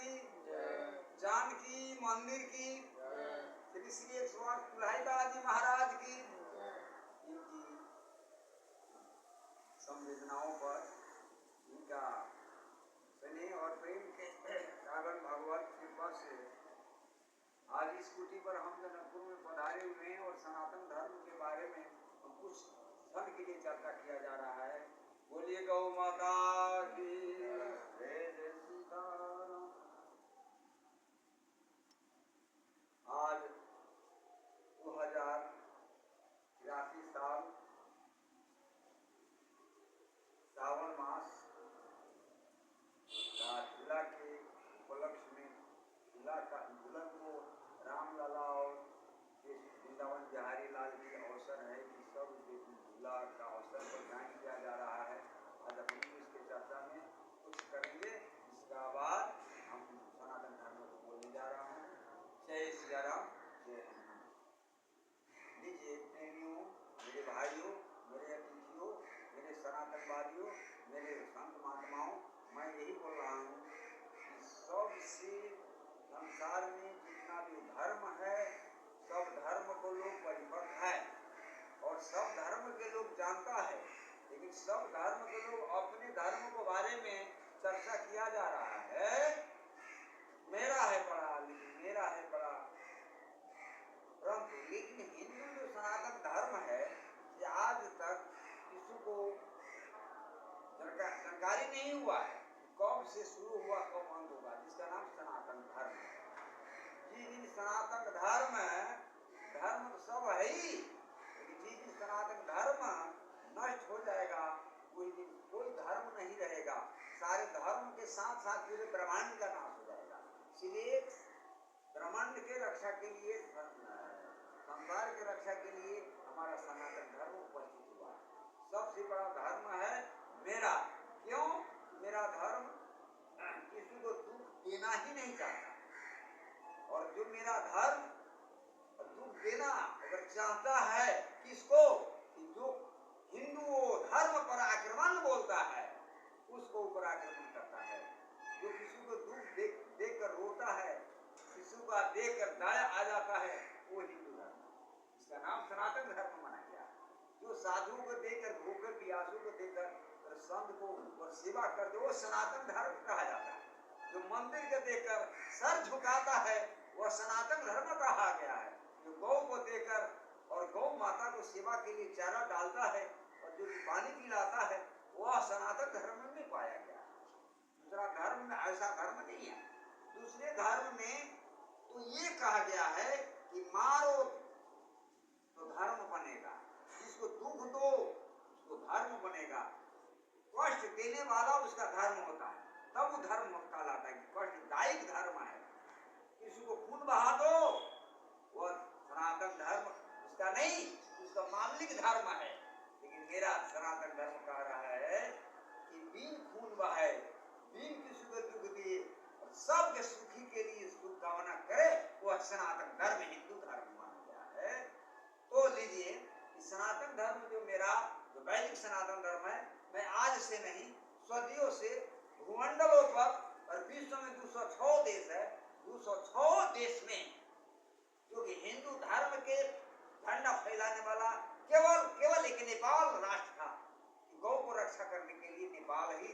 की, जानकी मंदिर की, श्री श्री 108 तुलसीदास जी महाराज की, इनकी संवेदनाओं पर इनका स्नेह और प्रेम के कारण भगवत कृपा से आज इस कुटी पर हम जनकपुर में पधारे हुए हैं और सनातन धर्म के बारे में हम कुछ क्षण के लिए चर्चा किया जा रहा है। बोलिए गौ माता की जय, जय सीताराम। आज 2083 साल सावन मास का झूला के उपलक्ष्य में झूलन को रामलला और वृंदावन बिहारी लाल की अवसर है कि सब झूला का अवसर पर ध्यान किया जा रहा है। आज अपन इसके चर्चा में कुछ करेंगे, इसका बाद हम सनातन धर्म को बोलने जा रहा हूँ। जय सिया राम, जय हनुमान। लीजिए प्रेमियों, मेरे भाइयों, मेरे अतिथियों, मेरे सनातनवादियों, मेरे संत महात्माओं, मैं यही बोल रहा हूँ कि सबसे संसार में जितना भी धर्म है, सब धर्म को लोग परिपक्व है और सब धर्म के लोग जानता है, लेकिन सब धर्म के लोग अपने धर्म के बारे में चर्चा किया जा रहा है। मेरा है बड़ा, लेकिन मेरा है बड़ा, परंतु लेकिन हिंदू जो सनातन धर्म है ये आज तक किसी को जानकारी नहीं हुआ है कब से शुरू हुआ कब बंद होगा, जिसका नाम सनातन धर्म है। जिस दिन सनातन धर्म तो सब है ही, लेकिन जिस दिन सनातन धर्म नष्ट हो जाएगा उस दिन कोई धर्म नहीं रहेगा। सारे धर्म के साथ साथ पूरे ब्रह्मांड का नाश हो जाएगा। इसलिए ब्रह्मांड के रक्षा के लिए, संसार के रक्षा के लिए हमारा सनातन धर्म उपस्थित हुआ है। सबसे बड़ा धर्म है मेरा। क्यों? मेरा धर्म किसी को दुख देना ही नहीं चाहता, और जो मेरा धर्म दुख देना अगर चाहता है किसको, कि जो हिंदू धर्म पर आक्रमण बोलता है उसको ऊपर आक्रमण करता है। जो किसी को दुख देख कर रोता है, किसी का देख कर दया आ जाता है, वो हिंदू धर्म, इसका नाम सनातन धर्म माना गया। जो साधु को देकर, भूखे प्यासों को देकर संत को और सेवा कर दे, वो सनातन धर्म कहा जाता है। जो मंदिर को देखकर सर झुकाता है वह सनातन धर्म कहा गया है। जो गौ को देकर और गौ माता को सेवा के लिए चारा डालता है और जो पानी पिलाता है वह सनातन धर्म में पाया गया है। दूसरा धर्म में ऐसा धर्म नहीं है। दूसरे धर्म में तो ये कहा गया है कि मारो तो धर्म बनेगा, जिसको दुख दो उसको धर्म बनेगा, कष्ट देने वाला उसका धर्म होता है, तब वो धर्म कहलाता है। कष्टदायक धर्म है। किसी को खून बहा दो वह सनातन धर्म उसका नहीं, उसका मामूलिक धर्म है। लेकिन मेरा सनातन धर्म कह रहा है कि बिन खून बहाए, बिन किसी को दुख दिए और सबके सुखी के लिए शुभ कामना करे, वह सनातन धर्म हिंदू धर्म माना गया है। तो लीजिए, सनातन धर्म जो मेरा जो वैदिक सनातन धर्म है, मैं आज से नहीं सदियों से भूमंडलों पर और विश्व में 206 देश है, 206 देश में जो कि हिंदू धर्म के झंडा फैलाने वाला केवल एक नेपाल राष्ट्र था। गौ को रक्षा करने के लिए नेपाल ही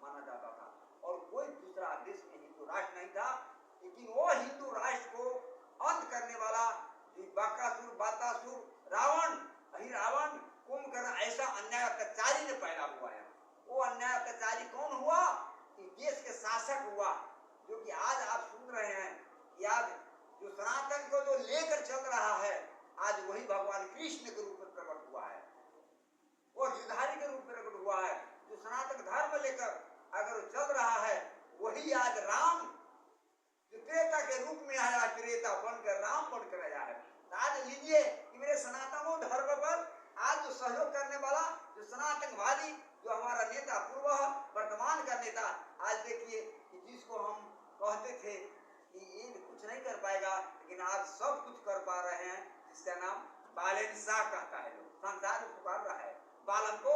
माना जाता था और कोई दूसरा देश में हिंदू राष्ट्र नहीं था। लेकिन वो हिंदू राष्ट्र को अंत करने वाला बकासुर, बातासुर, रावण, रावण, कुंभकर्ण ऐसा अन्याय अत्याचारी ने पैदा हुआ है। वो अन्याय अत्याचारी कौन हुआ? कि देश के शासक हुआ, जो कि आज आप सुन रहे हैं कि आज जो सनातन को जो लेकर चल रहा है, आज वही भगवान कृष्ण के रूप में प्रकट हुआ है, वो गिरधारी के रूप में प्रकट हुआ है। जो सनातन धर्म लेकर अगर चल रहा है वही आज राम जो त्रेता के रूप में आया, त्रेता बनकर राम बनकर आया है। आज लीजिए कि मेरे सनातनों धर्म पर आज जो सहयोग करने वाला जो सनातनवादी जो हमारा नेता, पूर्व वर्तमान का नेता, आज देखिए कि जिसको हम कहते थे कि ये कुछ नहीं कर पाएगा, लेकिन आज सब कुछ कर पा रहे हैं, जिसका नाम बालेन शाह कहता है। लोग संसार में पुकार रहा है बालन को,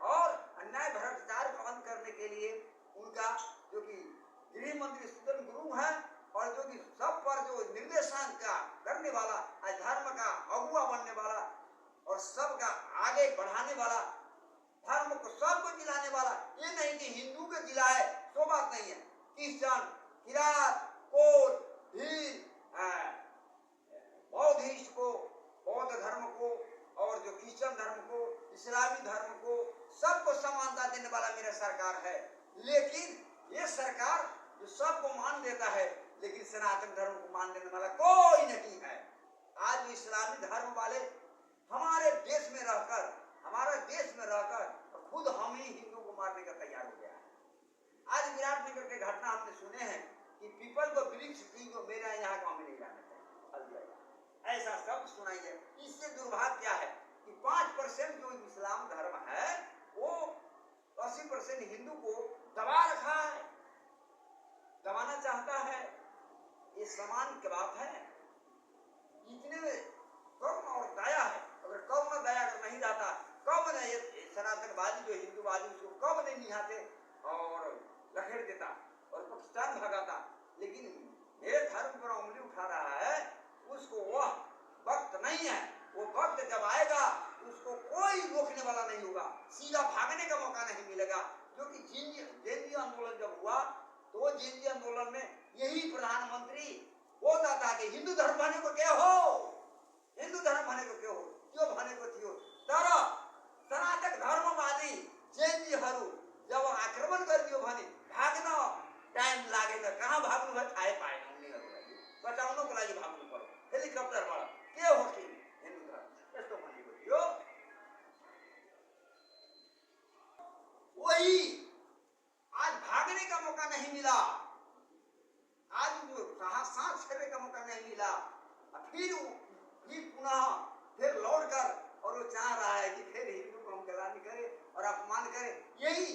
और अन्याय भ्रष्टाचार को बंद करने के लिए उनका जो कि गृह मंत्री सुदन गुरु है और जो कि सब पर जो निर्देशन का करने वाला, धर्म का अगुआ बनने वाला और सबका आगे बढ़ाने वाला, धर्म को सबको जिलाने वाला। ये नहीं कि हिंदू के जिलाए, तो बात नहीं है। क्रिश्चियन, किरात, कोल, भील, बौद्धिस्ट को, बौद्ध धर्म को और जो क्रिश्चियन धर्म को, इस्लामी धर्म को, सबको समानता देने वाला मेरा सरकार है। लेकिन ये सरकार जो सबको मान देता है, लेकिन सनातन धर्म को मान देने वाला कोई नहीं है। आज इस्लामी धर्म वाले हमारे देश में रहकर, हमारे देश में रहकर खुद हम ही हिंदू को मारने का तैयार हो गया है। आज विराटनगर के घटना हमने सुने हैं कि पीपल को वृक्ष की जो मेरा यहाँ गाँव में नहीं जाना चाहिए, ऐसा सब सुनाई है। इससे दुर्भाग्य क्या है कि 5% जो इस्लाम धर्म है वो 80% हिंदू को दबा रखा है, दबाना चाहता है। ये समान की बात है। इतने करुण और दया है। अगर करुण दया अगर नहीं रहता, कब न ये सनातनवादी जो हिंदूवादी उसको कब नहीं निहाते और लखेड़ देता और पाकिस्तान भगाता। लेकिन मेरे धर्म पर उंगली उठा रहा है, उसको वह वक्त नहीं है। वो वक्त जब आएगा उसको कोई रोकने वाला नहीं होगा, सीधा भागने का मौका नहीं मिलेगा। क्योंकि जेएनयू आंदोलन जब हुआ तो जेएनयू आंदोलन में यही प्रधानमंत्री बोलता था कि हिंदू धर्म भने को क्या हो, हिंदू धर्म भने को क्यों हो, क्यों भने को थियो। तर सनातन धर्मवादी जेएनयूहरू जब आक्रमण गरिदियो भने भाग्न टाइम लागेन। कहाँ भाग्नु भयो थाहै पाएन। उनीहरूलाई बचाउनको लागि भाग्नु पर्यो हेलिकप्टरबाट। के हो कि हिन्दू धर्म यस्तो भनेको थियो। वही आज भागने का मौका नहीं मिला, आज जो सांस छेड़ने का मौका नहीं मिला। फिर पुनः लौट कर और वो चाह रहा है कि फिर हिंदू को हम गलानी करे और अपमान करे। यही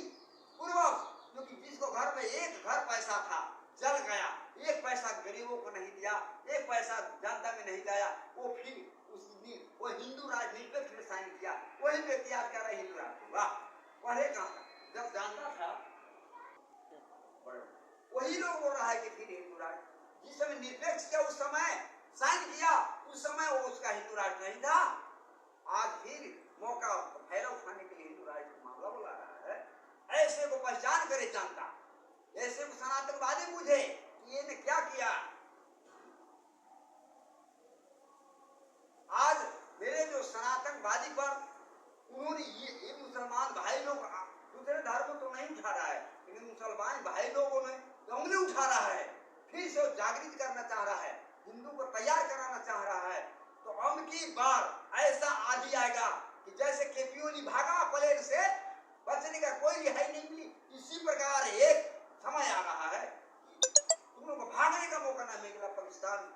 पूर्वज जो कि जिसको घर में एक घर पैसा था जल गया, एक पैसा गरीबों को नहीं दिया, एक पैसा जनता में नहीं लाया, वो फिर वो हिंदू राज निरपेक्ष में साइन किया। वही व्यक्ति आज कह रहा है हिंदू राज। वाह, पहले कहाँ था जब जानता था वही लोग बोल रहा है कि फिर हिंदू राज। जिस समय निरपेक्ष किया उस समय साइन किया, उस समय वो उसका हिंदू राज नहीं था। आज फिर मौका फायदा उठाने के लिए हिंदू राज का मामला बुला रहा है। ऐसे को पहचान करे जनता, ऐसे को सनातनवादी बुझे कि ये ने क्या किया। आज मेरे जो सनातनवादी पर उन्होंने ये मुसलमान भाई लोग दूसरे धर्म तो नहीं उठा रहा है, लेकिन मुसलमान भाई लोगों ने उंगली उठा रहा है। फिर से जागृत करना चाह रहा है, हिंदू को तैयार कराना चाह रहा है। तो अब की बार ऐसा आदि आएगा कि जैसे केपीओली भागा प्लेन से, बचने का कोई रिहाई नहीं मिली। इसी प्रकार एक समय आ रहा है तुम लोग को भागने का मौका नहीं मिलेगा, पाकिस्तान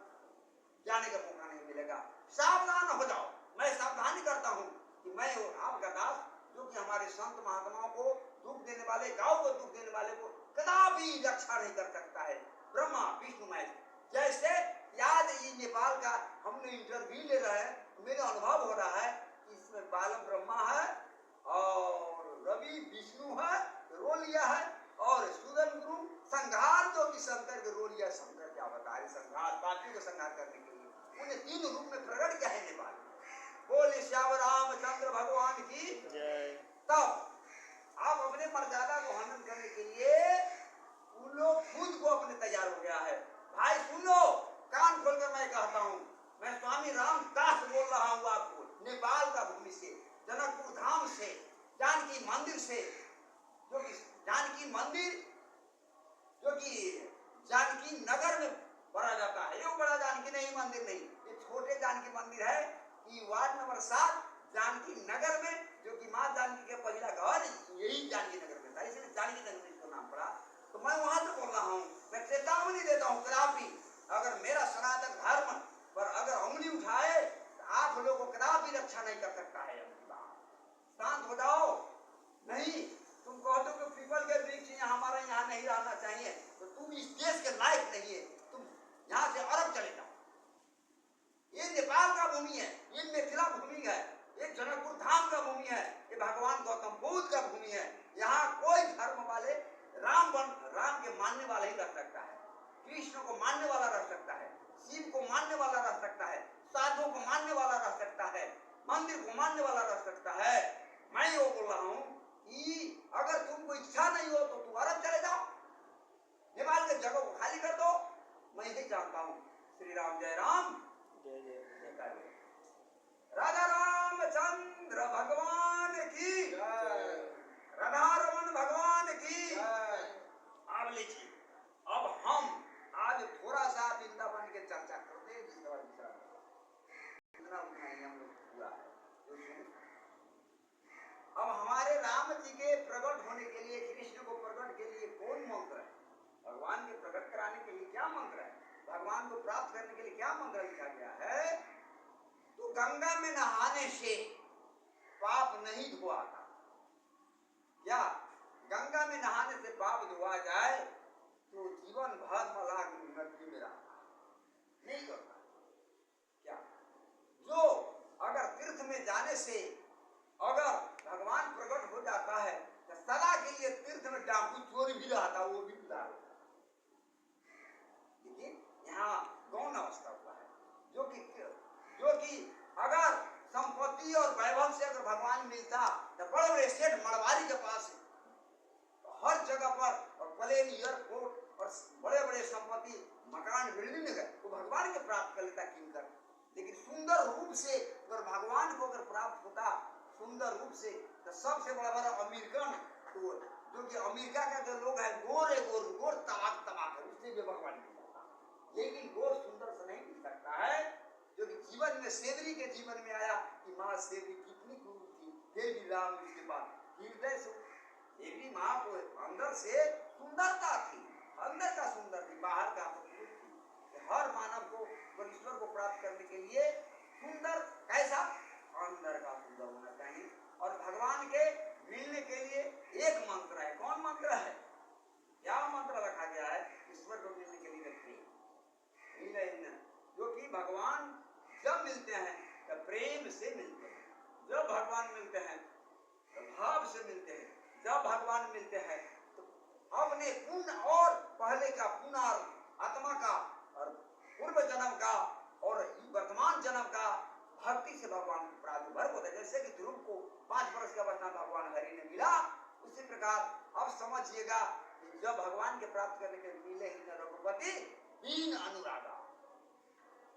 जाने का मौका नहीं मिलेगा। सावधान हो जाओ। मैं सावधानी करता हूँ कि मैं आपका दास जो कि हमारे संत महात्माओं को दुख देने वाले, गांव को दुख देने वाले को कदापि रक्षा नहीं कर सकता है। ब्रह्मा विष्णु महेश जैसे याद ये नेपाल का हमने इंटरव्यू ले रहे हैं, मेरा अनुभव हो रहा है कि इसमें बालम ब्रह्मा है और रवि विष्णु है, रोल लिया है, और सुदन गुरु संहार जो कि शंकर के रोल लिया। शंकर क्या बता रहे, संहार पापियों को संहार करने के लिए उन्हें 3 रूप में प्रकट किया है नेपाल। बोले श्याम रामचंद्र भगवान की जय। तब आप अपने मर्यादा को हनन करने के लिए उन लोग खुद को अपने तैयार हो गया है। भाई सुन लो, कान खोलकर मैं कहता हूँ, मैं स्वामी रामदास बोल रहा हूँ आपको, नेपाल का भूमि से, जनकपुर धाम से, जानकी मंदिर से, जो कि जानकी मंदिर जो कि जानकी नगर में पढ़ा जाता है। ये बड़ा जानकी नहीं मंदिर नहीं, ये छोटे जानकी मंदिर है कि वार्ड नंबर 7 जानकी नगर में, जो कि माँ जानकी के पहला घर यही जानकी नगर में था, इसलिए जानकी नगर में इसको नाम पड़ा। तो मैं वहां से बोल रहा हूँ, मैं चेतावनी देता हूँ कदापि अगर मेरा सनातन धर्म पर अगर उंगली उठाए तो आप लोगों को कदापि रक्षा नहीं कर सकता है। शांत हो जाओ। नहीं तुम कहते हो कि पीपल के वृक्ष हमारा यहाँ नहीं रहना चाहिए, तो तुम इस देश के लायक नहीं है, तुम यहाँ से अरब चले जाओ। ये नेपाल का भूमि है, ये मिथिला भूमि है, ये जनकपुर धाम का भूमि है, ये भगवान गौतम बुद्ध का भूमि है। यहाँ कोई धर्म वाले राम के मानने वाले ही रह सकता है। कृष्ण घुमाने वाला रह सकता है, मंदिर घुमाने वाला रह सकता है। मैं ये बोल रहा हूँ कि अगर तुमको इच्छा नहीं हो तो तुम अरब चले जाओ, नेपाल के जगह को खाली कर दो। मैं यही चाहता हूँ। श्री राम, जय राम, जय जय जय। राजा रामचंद्र भगवान की जय, राधा रमन भगवान की जय। अब लीजिए, अब हम आज थोड़ा सा वृंदावन के चर्चा करते हैं, जिसका विचार इतना उतना ही हम लोग पूरा है। जो सुन, अब हमारे राम जी के प्रकट होने के लिए, कृष्ण को प्रकट के लिए कौन मंत्र है? भगवान के प्रकट कराने के लिए क्या मंत्र है? भगवान को प्राप्त करने के लिए क्या मंत्र लिखा गया है? तो गंगा में नहाने से पाप नहीं धोआता। क्या गंगा में नहाने से पाप धोआ जाए तो जीवन भर मलाह की नदी में रहता नहीं करता। क्या जो अगर तीर्थ में जाने से अगर भगवान प्रकट हो जाता है तो सदा के लिए तीर्थ में डाकू चोर भी रहता, वो भी उधार होता। लेकिन यहाँ गौण अवस्था हुआ है, जो कि अगर संपत्ति और वैभव से अगर भगवान मिलता तो बड़े बड़े सेठ मड़वारी के पास तो हर जगह पर और प्लेन, एयरपोर्ट और बड़े बड़े संपत्ति, मकान, बिल्डिंग है, वो भगवान के प्राप्त कर लेता क्यों कर। लेकिन सुंदर रूप से अगर भगवान को अगर प्राप्त होता सुंदर रूप से तो सबसे बड़ा बड़ा अमेरिकन, तो जो कि अमेरिका का जो लोग है गोर तबाक है, उससे भी भगवान मिल जाता। लेकिन गोर सुंदर से नहीं मिल सकता है। जो कि जीवन में सेवरी के जीवन में आया कि माँ सेवरी कितनी क्रूर थी, फिर भी राम उसके बाद हृदय से सेवरी माँ को अंदर से सुंदरता थी, अंदर का सुंदर थी, बाहर का अद्भुत थी। हर मानव को ईश्वर को प्राप्त करने के लिए सुंदर कैसा, अंदर का सुंदर होना चाहिए। और भगवान के मिलने के लिए एक मंत्र है। कौन मंत्र है? क्या मंत्र रखा गया है? ईश्वर को मिलने के लिए प्रेम, जो कि भगवान जब मिलते हैं तो प्रेम से मिलते हैं, जब भगवान मिलते हैं तो भाव से मिलते हैं, जब भगवान मिलते हैं तो अपने पुण्य और पहले का पुनर् आत्मा का और पूर्व जन्म का और वर्तमान जन्म का भक्ति से भगवान को प्रादुर्भाव होता है। जैसे कि ध्रुव को 5 वर्ष की अवस्था में भगवान हरि ने मिला, उसी प्रकार अब समझिएगा कि जब भगवान के प्राप्त करने के मिले ही न रघुपति दीन अनुरागा,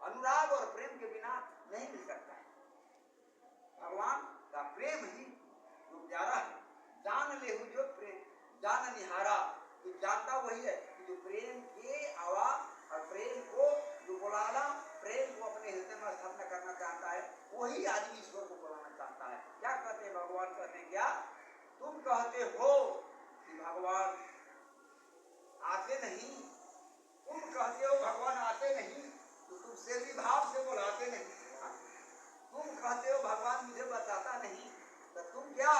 अनुराग और प्रेम के बिना नहीं मिल सकता है। भगवान का प्रेम ही जो प्यारा है। जान ले जो प्रेम जान निहारा, तो जानता वही है कि जो प्रेम के आवाज और प्रेम को जो बुलाना, प्रेम को अपने हृदय में स्थापना करना चाहता है, वही आदमी ईश्वर को बुलाना चाहता है। क्या कहते हैं भगवान? कहते हैं क्या? तुम कहते हो कि भगवान आते नहीं, तुम कहते हो भगवान आते नहीं, तो तुम सेवी भाव से बुलाते नहीं। तुम कहते हो भगवान मुझे बताता नहीं, तो तुम क्या,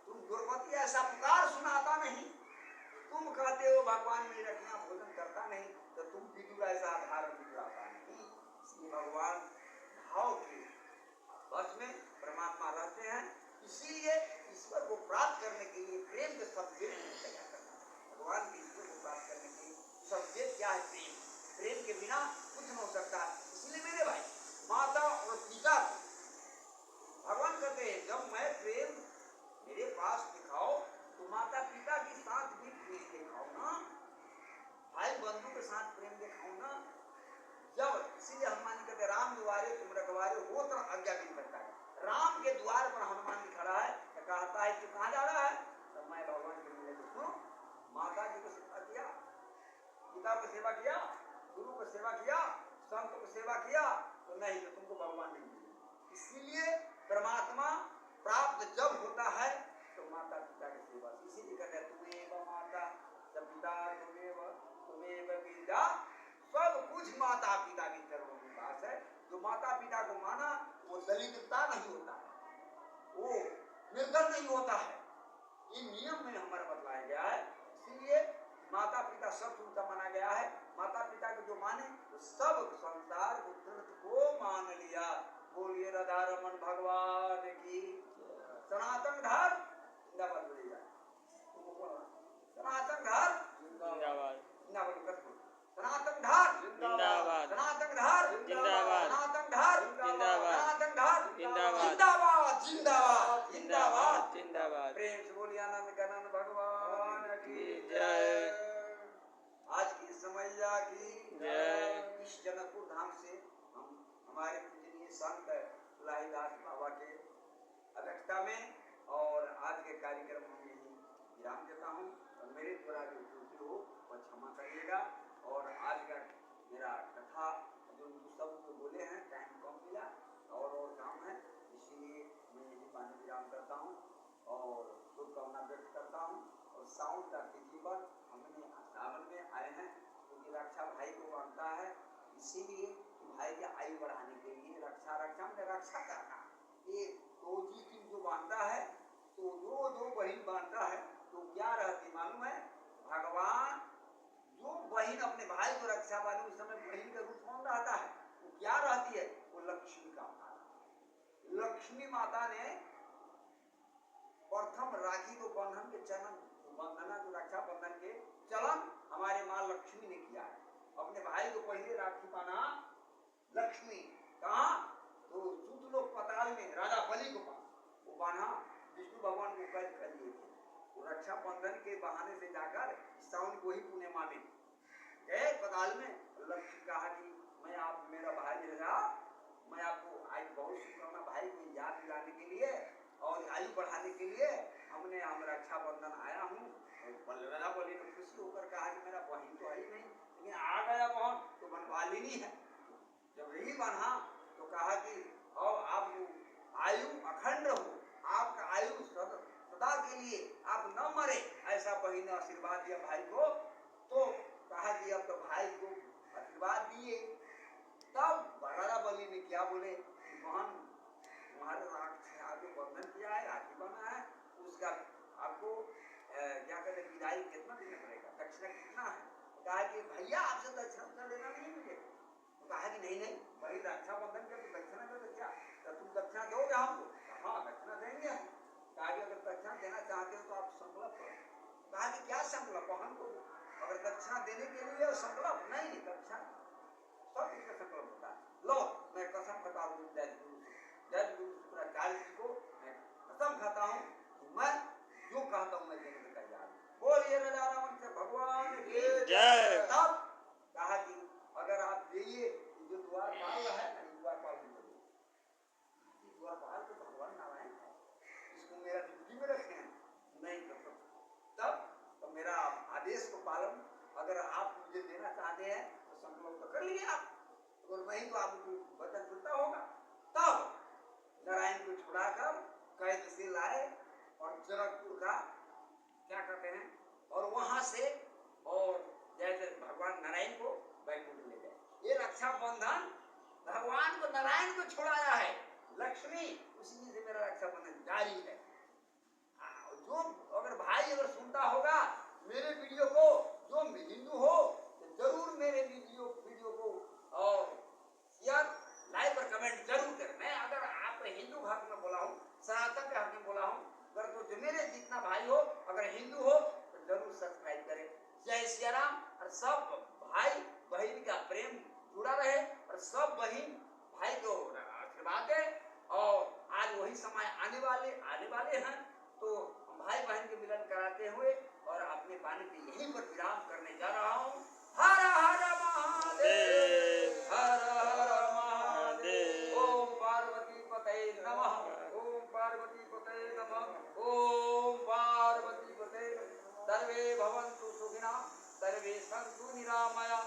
तुम गुरुपति ऐसा पुकार सुनाता नहीं। तुम कहते हो भगवान मेरी रखना भोजन करता नहीं, तो तुम विदुर ऐसा धारण दिखलाता नहीं। इसलिए भगवान भाव के बस में परमात्मा रहते हैं। इसीलिए ईश्वर को प्राप्त करने के लिए प्रेम के शब्द तैयार करना है। भगवान के ईश्वर को प्राप्त करने के लिए शब्द क्या है? प्रेम। प्रेम के बिना कुछ न हो सकता। इसलिए मेरे भाई, माता और पिता को भगवान कहते हैं जब मैं प्रेम मेरे पास दिखाओ तो माता पिता के साथ भी प्रेम दिखाओ ना, भाई बंधु के साथ प्रेम दिखाओ ना। जब इसीलिए हनुमान कहते राम द्वारे तुम रखवारे हो तो आज्ञा भी करता है। राम के द्वार पर हनुमान जी खड़ा है तो कहता है कि कहाँ जा रहा है? तो मैं भगवान के मिलने को। सुनो, माता जी को सेवा किया, पिता को सेवा किया, गुरु को सेवा किया, संत को सेवा किया, तो नहीं तो तुमको भगवान नहीं मिलेगा। इसीलिए परमात्मा प्राप्त जब होता है तो माता पिता की सेवा। इसीलिए कहते हैं तुम्हें माता पिता तुम्हें विद्या, सब कुछ माता पिता की चरणों में पास है। जो माता पिता को माना वो दलितता नहीं होता है, वो निर्धन नहीं होता है। इन नियम में हमारा बतलाया गया है। इसीलिए माता पिता सब उनका माना गया है। माता पिता को जो माने तो सब संसार को मान लिया। बोलिए राधा रमन भगवान की। सनातन धर्म जिंदाबाद बोलिएगा। सनातन धर्म जिंदाबाद, जिंदाबाद। सनातन धर्म जिंदाबाद, सनातन धर्म जिंदाबाद, सनातन धर्म जिंदाबाद। हमारे पूजनीय संत तुलाहीदास बाबा के अध्यक्षता में और आज के कार्यक्रम में यही विराम देता हूँ और मेरे द्वारा जो त्रुटि हो वह क्षमा करिएगा। और आज का मेरा कथा जो सब जो बोले हैं टाइम कम मिला और काम है, इसीलिए मैं यही पानी विराम करता हूँ और शुभकामना व्यक्त करता हूँ। और साउंड का तिथि पर हमने सावन में आए हैं क्योंकि रक्षा भाई को बांधता है, इसीलिए भाई की आयु बढ़ाने के लिए रक्षा में रक्षा करना। ये तो जी की जो बांधता है तो जो बहन बांधता है तो क्या रहती मालूम है, भगवान जो बहन अपने भाई को रक्षा बांधे उस समय बहन का रूप कौन रहता है, वो क्या रहती है, वो लक्ष्मी का अवतार। लक्ष्मी माता ने प्रथम राखी को बंधन के चलन बंधना जो रक्षा बंधन के चलन हमारे माँ लक्ष्मी ने किया है। अपने भाई को पहले राखी बांधा लक्ष्मी, कहा तो सूतलोक पताल में राजा बलि को वो बांधा विष्णु भगवान को कैद कर लिए थे। तो रक्षा बंधन के बहाने से जाकर सावन को ही पूर्णिमा में गए पताल में। लक्ष्मी कहा कि मैं आप मेरा भाई रहा, मैं आपको आज बहुत शुभकामना भाई को याद दिलाने के लिए और आयु बढ़ाने के लिए हम रक्षा बंधन आया हूँ। राजा बलि ने खुशी होकर कहा कि मेरा बहन तो है ही नहीं, लेकिन आ गया कौन, तो बनवालिनी है। जब यही बना तो कहा कि अब आप आयु अखंड हो, आपका आयु सदा के लिए आप न मरे, ऐसा बहन ने आशीर्वाद दिया भाई को। तो कहा कि अब तो भाई को आशीर्वाद दिए। तब राजा बलि ने क्या बोले, बहन तुम्हारे आपको बंधन किया है, राखी बना है, उसका आपको क्या कहते विदाई कितना देना पड़ेगा, दक्षिणा कितना है। तो कहा कि भैया आपसे दक्षिणा लेना नहीं मुझे। तो कहा कि नहीं भाई रक्षा बंधन कर तो दक्षिणा कर, तो क्या तो तुम दक्षिणा दोगे हमको? हाँ दक्षिणा देंगे हम। कहा कि अगर दक्षिणा देना चाहते हो तो आप संकल्प करो। कहा कि क्या संकल्प, बहन को अगर दक्षिणा देने के लिए संकल्प नहीं, दक्षिणा सब इसका संकल्प होता है। लो मैं कसम खाता हूँ जज गुरु शुक्राचार्य जी को मैं कसम खाता हूँ कि मैं जो कहता हूँ मैं देने में तैयार हूँ। बोलिए राजा रावण से भगवान की जय। तब कहा कि अगर आप देइए जो द्वारपाल है ना, द्वारपाल द्वारपाल तो भगवान नारायण है, इसको मेरा ड्यूटी में रखे हैं नहीं कर। तब तो मेरा आदेश को पालन अगर आप मुझे देना चाहते हैं तो संकल्प तो कर लीजिए आप, और वही तो आपको वचन छूटता होगा। तब नारायण को छुड़ाकर कैद से लाए और जनकपुर का क्या कहते हैं, और वहां से और जैसे भगवान नारायण को बैकुंठ ले गए। ये रक्षा बंधन भगवान को नारायण को छुड़ाया है लक्ष्मी, उसी से मेरा रक्षा बंधन जारी है। जो अगर भाई अगर सुनता होगा मेरे वीडियो को, जो हिंदू हो तो जरूर मेरे वीडियो को और शेयर लाइक और कमेंट जरूर करें। मैं अगर आप हिंदू धर्म में बोला हूँ, सनातन के हक में बोला हूँ, अगर तो जो मेरे जितना भाई हो अगर हिंदू हो तो जरूर सब्सक्राइब करें। जय श्री राम। और सब भाई बहन का प्रेम जुड़ा रहे और सब बहन भाई को आशीर्वाद दे। और आज वही समय आने वाले हैं, तो भाई बहन के मिलन कराते हुए और अपने वाणी पे यहीं पर विराम करने जा रहा हूँ। हर हर महादेव, हर हर महादेव। ओम पार्वती पतये नमः, ओम पार्वती पतये नमः, ओम पार्वती पतये नमः। सर्वे भवन्तु सुखिनः, सर्वे सन्तु निरामया।